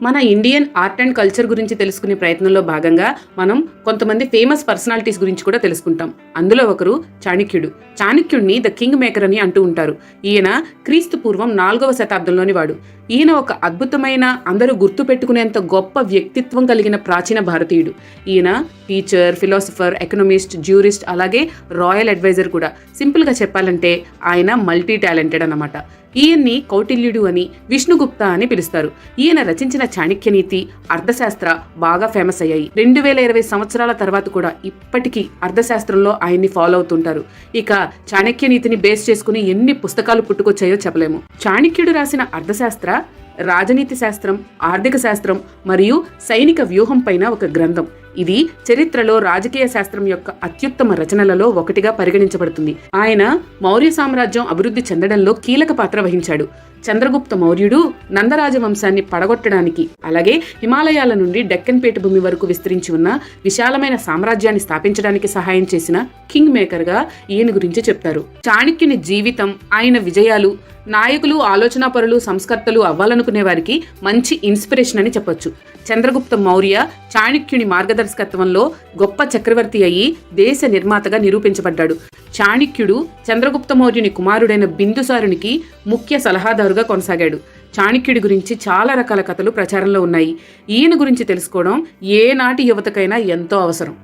మన Indian art and culture గురించి తెలుసుకునే ప్రయత్నంలో భాగంగా మనం కొంతమంది ఫేమస్ పర్సనాలిటీస్ గురించి కూడా తెలుసుకుంటాం. అందులో ఒకరు చాణక్యుడు. చాణక్యుడిని ద కింగ్ మేకర్ అని అంటూ ఉంటారు. ఈయన క్రీస్తు పూర్వం 4వ శతాబ్దంలోని వాడు. ఈయన ఒక అద్భుతమైన, అందరూ గుర్తు పెట్టుకునేంత గొప్ప వ్యక్తిత్వం కలిగిన ప్రాచీన భారతీయుడు. ఈయన టీచర్, ఫిలాసఫర్, ఎకనమిస్ట్, జ్యూరిస్ట్, అలాగే రాయల్ అడ్వైజర్ కూడా. సింపుల్గా చెప్పాలంటే ఆయన మల్టీ టాలెంటెడ్ అన్నమాట. ఈయన్ని కౌటిల్యుడు అని, విష్ణుగుప్త అని పిలుస్తారు. ఈయన రచించిన చాణక్యనీతి, అర్థశాస్త్ర బాగా ఫేమస్ అయ్యాయి. 2020 సంవత్సరాల తర్వాత కూడా ఇప్పటికీ అర్థశాస్త్రంలో ఆయన్ని ఫాలో అవుతుంటారు. ఇక చాణక్యనీతిని బేస్ చేసుకుని ఎన్ని పుస్తకాలు పుట్టుకొచ్చాయో చెప్పలేము. చాణక్యుడు రాసిన అర్థశాస్త్ర రాజనీతి శాస్త్రం, ఆర్థిక శాస్త్రం మరియు సైనిక వ్యూహం పైన ఒక గ్రంథం. ఇది చరిత్రలో రాజకీయ శాస్త్రం యొక్క అత్యుత్తమ రచనలలో ఒకటిగా పరిగణించబడుతుంది. ఆయన మౌర్య సామ్రాజ్యం అభివృద్ధి చెందడంలో కీలక పాత్ర వహించాడు. చంద్రగుప్త మౌర్యుడు నందరాజ వంశాన్ని పడగొట్టడానికి, అలాగే హిమాలయాల నుండి డెక్కన్ పీఠభూమి వరకు విస్తరించి ఉన్న విశాలమైన సామ్రాజ్యాన్ని స్థాపించడానికి సహాయం చేసిన కింగ్ మేకర్ గా ఈయన గురించి చెప్తారు. చాణక్యుని జీవితం, ఆయన విజయాలు నాయకులు, ఆలోచనాపరులు, సంస్కర్తలు అవ్వాలనుకునే వారికి మంచి ఇన్స్పిరేషన్ అని చెప్పొచ్చు. చంద్రగుప్త మౌర్య చాణక్యుని మార్గదర్శకత్వంలో గొప్ప చక్రవర్తి అయ్యి దేశ నిర్మాతగా నిరూపించబడ్డాడు. చాణక్యుడు చంద్రగుప్త మౌర్యుని కుమారుడైన బిందుసారునికి ముఖ్య సలహాదారుగా కొనసాగాడు. చాణక్యుడి గురించి చాలా రకాల కథలు ప్రచారంలో ఉన్నాయి. ఈయన గురించి తెలుసుకోవడం ఏ నాటి యువతకైనా ఎంతో అవసరం.